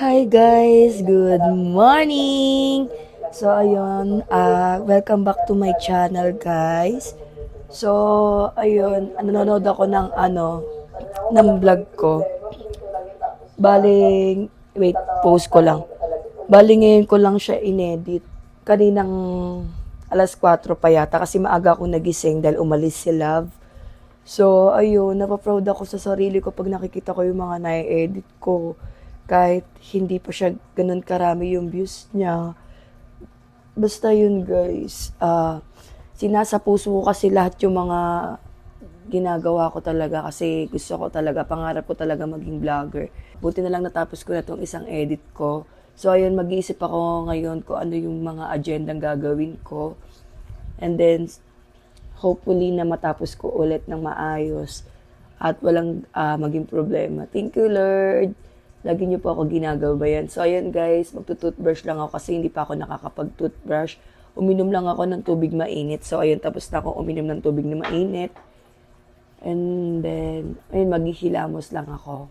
Hi guys! Good morning! So ayun, welcome back to my channel guys. So ayun, nanonood ako ng vlog ko. Baling, wait, post ko lang. Baling ngayon ko lang siya inedit. Kaninang alas 4 pa yata kasi maaga ako nagising dahil umalis si Love. So, ayun, napaproud ako sa sarili ko pag nakikita ko yung mga na-edit ko. Kahit hindi pa siya ganun karami yung views niya. Basta yun guys, sinasa puso ko kasi lahat yung mga ginagawa ko talaga kasi gusto ko talaga, pangarap ko talaga maging vlogger. Buti na lang natapos ko na tong isang edit ko. So ayun, mag-iisip ako ngayon kung ano yung mga agendang gagawin ko. And then, hopefully na matapos ko ulit ng maayos at walang maging problema. Thank you, Lord. Lagi niyo po ako ginagabayan. So, ayan guys, magtutoothbrush lang ako kasi hindi pa ako nakakapag-toothbrush. Uminom lang ako ng tubig mainit. So, ayun, tapos na ako uminom ng tubig na mainit. And then, ayun, maghihilamos lang ako.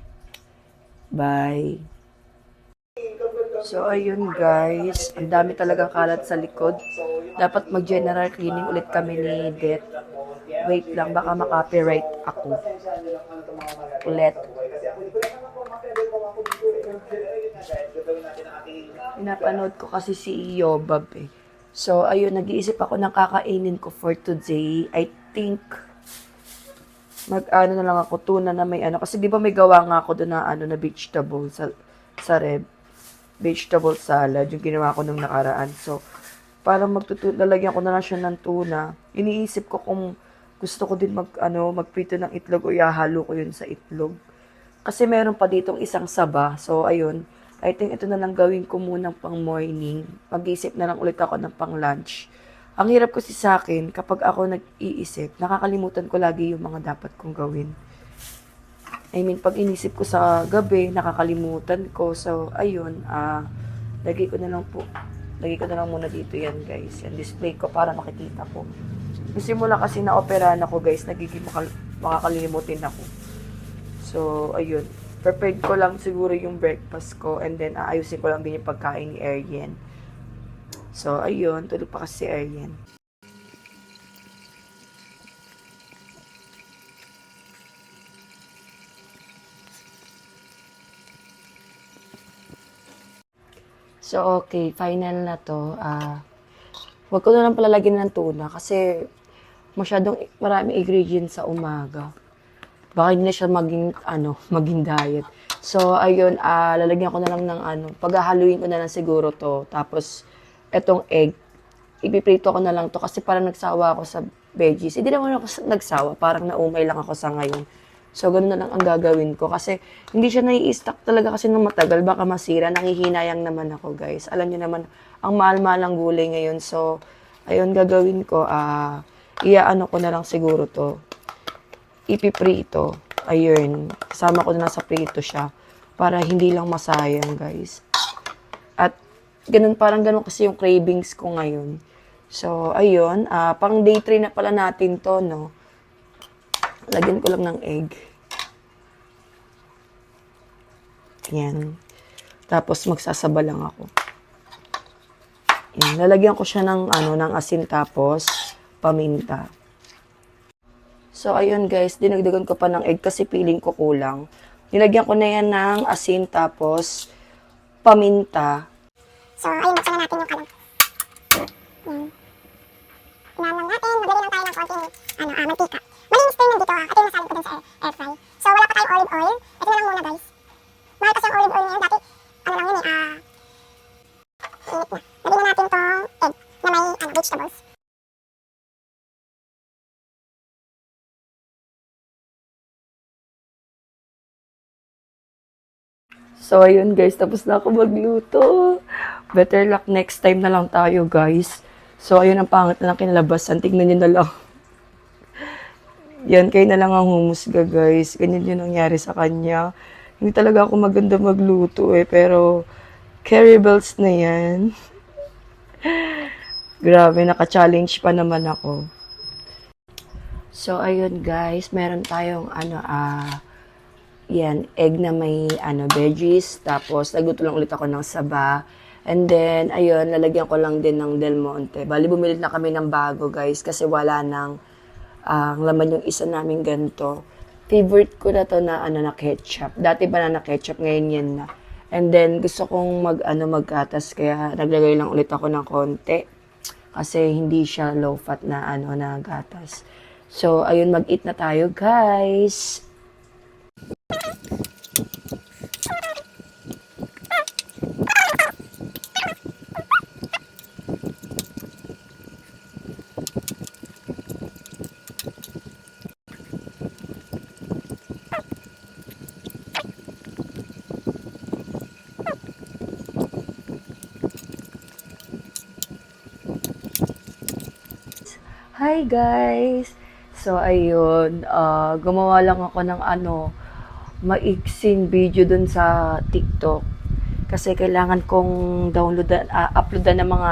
Bye. So, ayun guys, ang dami talagang kalat sa likod. Dapat mag-general cleaning ulit kami ni Det. Wait lang, baka makopyright ako. Ulit. Pinapanood ko kasi si Yobab eh. So, ayun, nag-iisip ako ng kakainin ko for today. I think, na lang ako, tuna na may ano. Kasi di ba may gawa nga ako doon na vegetable sa reb. Vegetable salad, yung ginawa ko nung nakaraan. So, parang lalagyan ko na lang siya ng tuna. Iniisip ko kung gusto ko din magprito ng itlog o ihahalo ko yun sa itlog. Kasi meron pa ditong isang saba. So, ayun. I think ito na lang gawin ko munang pang morning. Mag-iisip na lang ulit ako ng pang lunch. Ang hirap kasi sa akin, kapag ako nag-iisip, nakakalimutan ko lagi yung mga dapat kong gawin. I mean, pag inisip ko sa gabi, nakakalimutan ko. So, ayun, lagay ko na lang muna dito yan, guys. Yan, display ko para makikita ko. Simula kasi na-operahan ako, guys, nagiging makakalimutin ako. So, ayun. Prepared ko lang siguro yung breakfast ko and then aayusin ko lang din yung pagkain ni Arian. So, ayun. Tulog pa kasi si Arian. So, okay. Final na to. Huwag ko na lang palalagyan ng tuna kasi masyadong maraming ingredients sa umaga. Baka hindi na siya maging diet. So, ayun, lalagyan ko na lang ng paghahaluin ko na lang siguro to. Tapos, etong egg, ipiprito ko na lang to kasi parang nagsawa ako sa veggies. Hindi naman ako nagsawa, parang naumay lang ako sa ngayon. So, ganun na lang ang gagawin ko. Kasi, hindi siya nai-stack talaga kasi nung matagal. Baka masira. Nangihinayang naman ako, guys. Alam niyo naman, ang mahal-mahal ang gulay ngayon. So, ayun, gagawin ko. Ko na lang siguro to. Ipiprito. Ayun. Kasama ko na sa prito siya. Para hindi lang masayang, guys. At, parang ganun kasi yung cravings ko ngayon. So, ayun. Pang day 3 na pala natin to, no? Lagyan ko lang ng egg. Yan. Tapos magsasaba lang ako. Yan. Lalagyan ko siya ng asin tapos paminta. So ayun guys, dinagdagan ko pa ng egg kasi feeling ko kulang. Nilagyan ko na yan ng asin tapos paminta. So ayun, buksan na natin yung kalan. Yan. Inalam natin, maglagay lang tayo ng konting mantika. Malinis din nandito ito yung nasalin ko dun sa air fry. So wala pa tayong olive oil. Ito na lang muna guys. Mahal kasi yung olive oil ngayon. Dati, lang yun init na. Lagyan na natin tong egg na may vegetables. So ayun guys, tapos na ako magluto. Better luck next time na lang tayo guys. So ayun ang pangit na lang kinalabasan. Tignan nyo na lang. Yan, kayo na lang ang humusga, guys. Ganyan yung nangyari sa kanya. Hindi talaga ako maganda magluto pero carry bells na yan. Grabe, naka-challenge pa naman ako. So, ayun guys, meron tayong Yan, egg na may veggies. Tapos, nagluto lang ulit ako ng saba. And then, ayun, lalagyan ko lang din ng Del Monte. Bali, bumili na kami ng bago, guys, kasi wala nang laman yung isa namin ganito. Favorite ko na to na ketchup. Dati banana ketchup, ngayon yan na. And then, gusto kong maggatas, kaya naglagay lang ulit ako ng konti. Kasi hindi siya low fat na na gatas. So, ayun, mag-eat na tayo, guys. Hi guys! So ayun, gumawa lang ako ng maiksing video dun sa TikTok. Kasi kailangan kong uploadan ng mga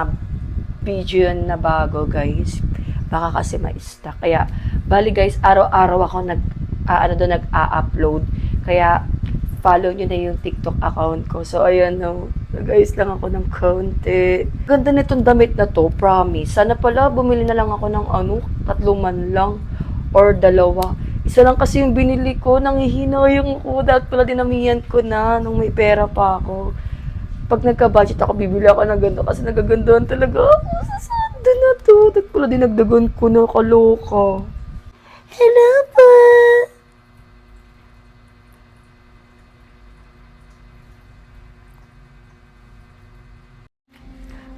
video yun na bago guys. Baka kasi ma-stuck. Kaya, bali guys, araw-araw ako nag-upload. Kaya, follow nyo na yung TikTok account ko. So, ayun, guys, lang ako ng konti. Ganda nitong damit na to, promise. Sana pala, bumili na lang ako ng 3 man lang. Or 2. Isa lang kasi yung binili ko, nanghihina yung ko. Dapat pala dinamihan ko na nung may pera pa ako. Pag nagka-budget ako, bibili ako ng ganda kasi nagagandahan talaga ako sa sando na to. Dapat pala dinagdagan ko na, kaloka. Hello pa!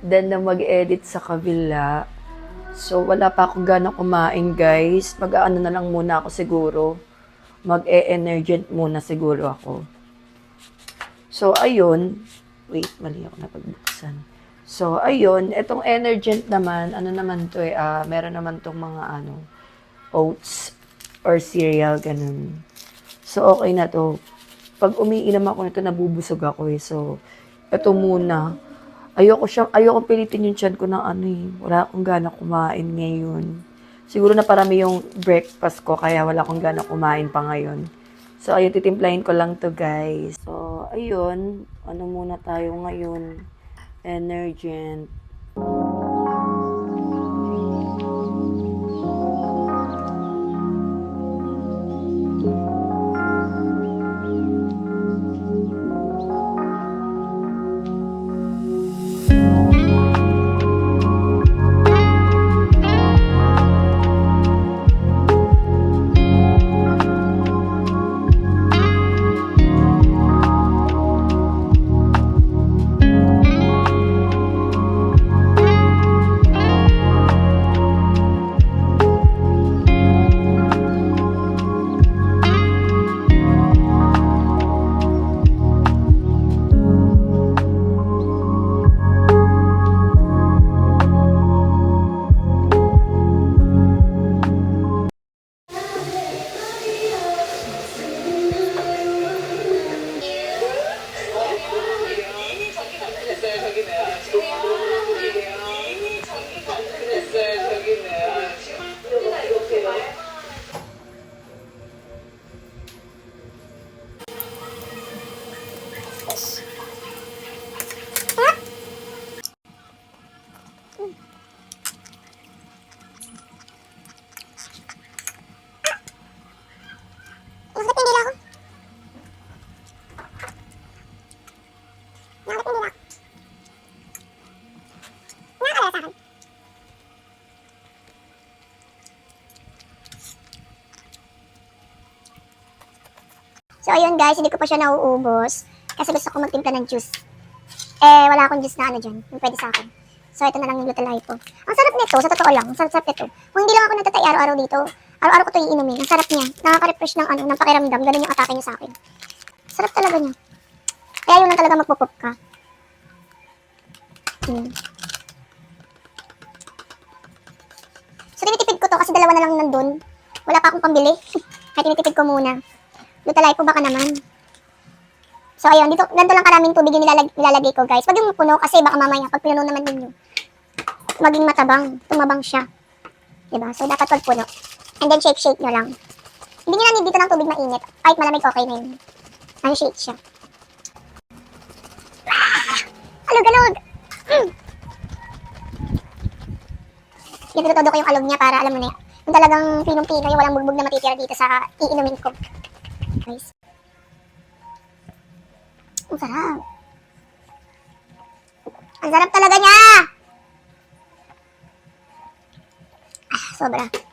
Then na mag-edit sa kabila. So, wala pa akong gana kumain, guys. Mag-aano na lang muna ako siguro. Mag-e-energent muna siguro ako. So, ayun. Wait, mali ako napagbuksan. So, ayun. Etong energent naman, ano naman to meron naman tong mga oats or cereal, ganun. So, okay na to. Pag umiinom ako nito, nabubusog ako So, ito muna. Ayoko pilitin yung tiyan ko ng wala akong gana kumain ngayon. Siguro na parami yung breakfast ko, kaya wala akong gana kumain pa ngayon. So, ayun, titimplahin ko lang to guys. So, ayun, muna tayo ngayon? Energent. So, ayun guys, hindi ko pa siya nauubos. Kasi gusto ko magtimpla ng juice. Wala akong juice na dyan. Yung pwede sa akin. So, ito na lang yung Gluta Lipo. Ang sarap nito, sa totoo lang. Ang sarap nito. Kung hindi lang ako nagtatay araw-araw dito, araw-araw ko ito iinumin. Ang sarap niya. Nakaka-refresh ng pakiramdam. Ganun yung atake niya sa akin. Sarap talaga niya. Kaya yun lang talaga magpupop ka. So, tinitipid ko to kasi 2 na lang nandun. Wala pa akong pambili. Kaya tinitipid ko muna. Gluta Lipo baka naman. So, ayun. Ganito lang karaming tubig yung nilalagay ko, guys. Pag yung puno, kasi baka mamaya, pag pinuno naman ninyo, maging matabang. Tumabang siya. Diba? So, dapat pag puno. And then, shake nyo lang. Hindi nyo na need dito ng tubig mainit. Kahit malamig, okay na yun. Shake siya. Alog-alog! Pinatutudo ko yung alog niya para alam mo na yun. Yung talagang pinong-pino, yung walang bugbog na matitira dito sa iinumin ko. Guys. Ang sarap. Ang sarap talaga niya! Sobra.